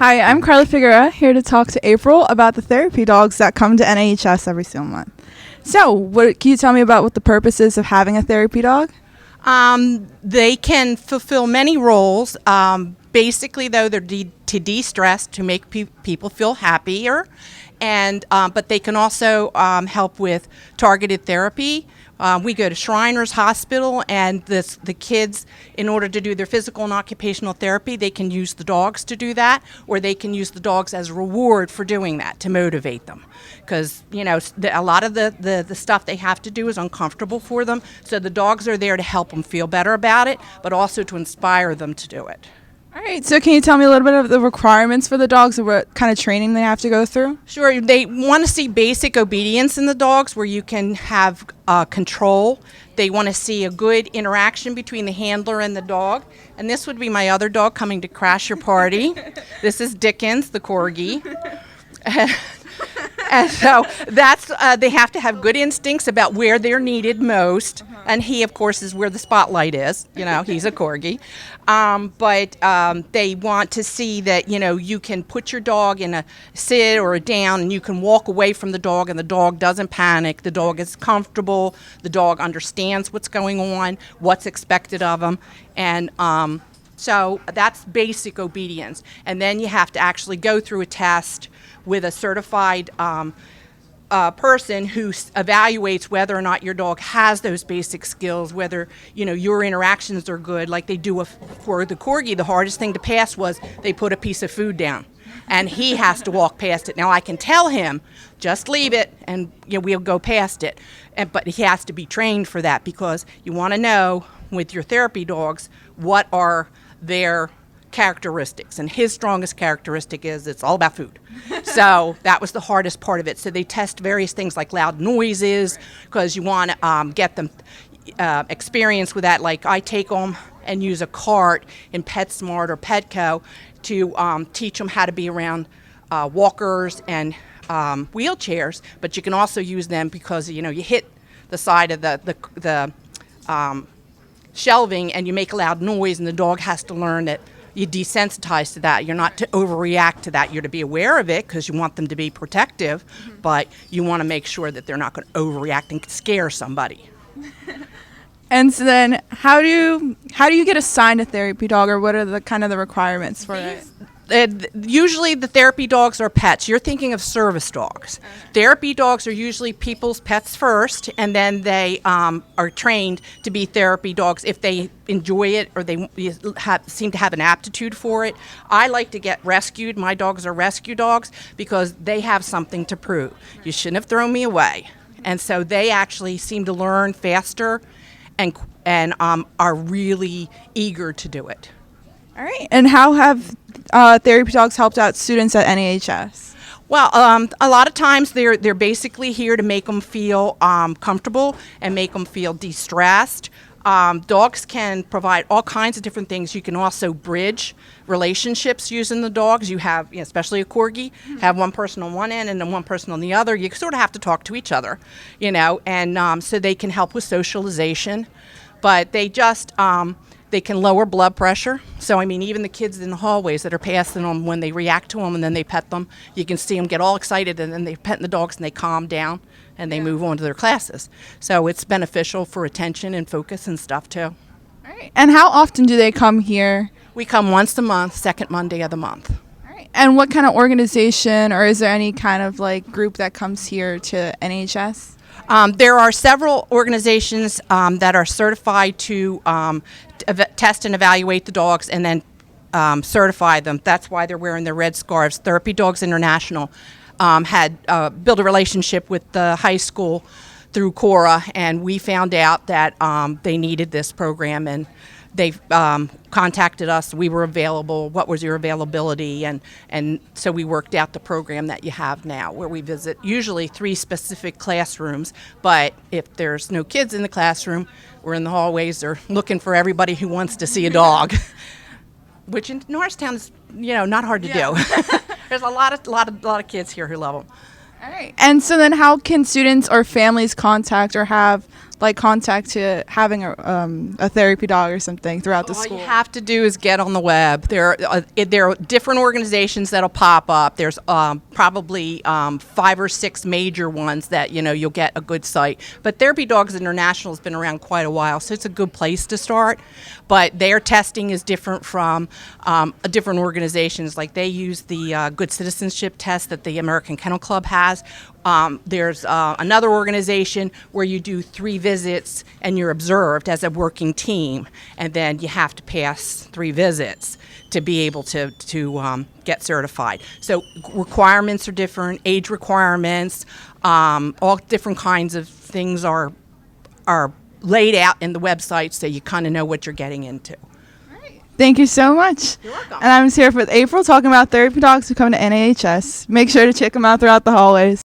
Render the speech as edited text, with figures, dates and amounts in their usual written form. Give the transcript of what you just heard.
Hi, I'm Carla Figueroa, here to talk to April about the therapy dogs that come to NAHS every single month. So, can you tell me about what the purpose is of having a therapy dog? They can fulfill many roles. Basically, though, they're to de-stress, to make people feel happier, and but they can also help with targeted therapy. We go to Shriners Hospital, and the kids, in order to do their physical and occupational therapy, they can use the dogs to do that, or they can use the dogs as a reward for doing that to motivate them. Because, a lot of the stuff they have to do is uncomfortable for them, so the dogs are there to help them feel better about it, but also to inspire them to do it. All right, so can you tell me a little bit of the requirements for the dogs or what kind of training they have to go through? Sure. They want to see basic obedience in the dogs where you can have control. They want to see a good interaction between the handler and the dog. And this would be my other dog coming to crash your party. This is Dickens, the corgi. And so that's they have to have good instincts about where they're needed most. And he, of course, is where the spotlight is. He's a corgi. But they want to see that, you can put your dog in a sit or a down and you can walk away from the dog and the dog doesn't panic. The dog is comfortable. The dog understands what's going on, what's expected of them. And so that's basic obedience. And then you have to actually go through a test with a certified person who evaluates whether or not your dog has those basic skills, whether your interactions are good. Like they do for the corgi, the hardest thing to pass was they put a piece of food down, and he has to walk past it. Now I can tell him, just leave it, and we'll go past it. But he has to be trained for that, because you want to know with your therapy dogs what are their characteristics, and his strongest characteristic is it's all about food. So that was the hardest part of it. So they test various things like loud noises, because you want to get them experience with that. Like I take them and use a cart in PetSmart or Petco to teach them how to be around walkers and wheelchairs, but you can also use them because you hit the side of the shelving and you make a loud noise, and the dog has to learn that you desensitize to that. You're not to overreact to that. You're to be aware of it because you want them to be protective, but you want to make sure that they're not going to overreact and scare somebody. And so then, how do you get assigned a therapy dog, or what are the kind of the requirements for it? Usually the therapy dogs are pets. You're thinking of service dogs. Therapy dogs are usually people's pets first, and then they are trained to be therapy dogs if they enjoy it or they seem to have an aptitude for it. I like to get rescued. My dogs are rescue dogs because they have something to prove. You shouldn't have thrown me away. And so they actually seem to learn faster and are really eager to do it. All right. And how have therapy dogs helped out students at NAHS? Well, a lot of times they're basically here to make them feel comfortable and make them feel de-stressed. Dogs can provide all kinds of different things. You can also bridge relationships using the dogs. You have, especially a corgi, have one person on one end and then one person on the other. You sort of have to talk to each other, and so they can help with socialization. But they just they can lower blood pressure. So, even the kids in the hallways that are passing them, when they react to them and then they pet them, you can see them get all excited, and then they pet the dogs and they calm down and they move on to their classes. So it's beneficial for attention and focus and stuff too. All right. And how often do they come here? We come once a month, second Monday of the month. All right. And what kind of organization, or is there any kind of group that comes here to NHS? There are several organizations that are certified to test and evaluate the dogs and then certify them. That's why they're wearing their red scarves. Therapy Dogs International had built a relationship with the high school through Cora, and we found out that they needed this program, and they contacted us. We were available. What was your availability? And so we worked out the program that you have now, where we visit usually 3 specific classrooms. But if there's no kids in the classroom, we're in the hallways or looking for everybody who wants to see a dog, which in Norristown is not hard to do. There's a lot of kids here who love them. All right. And so then, how can students or families contact or have like contact to having a therapy dog or something throughout the All school? you have to do is get on the web. There are different organizations that'll pop up. There's probably 5 or 6 major ones that you'll get a good site. But Therapy Dogs International has been around quite a while, so it's a good place to start. But their testing is different from different organizations. Like they use the good citizenship test that the American Kennel Club has. There's another organization where you do 3 visits and you're observed as a working team, and then you have to pass 3 visits to be able to get certified. So requirements are different, age requirements, all different kinds of things are laid out in the website, so you kind of know what you're getting into. Thank you so much. You're welcome. And I was here with April talking about therapy dogs who come to NAHS. Make sure to check them out throughout the hallways.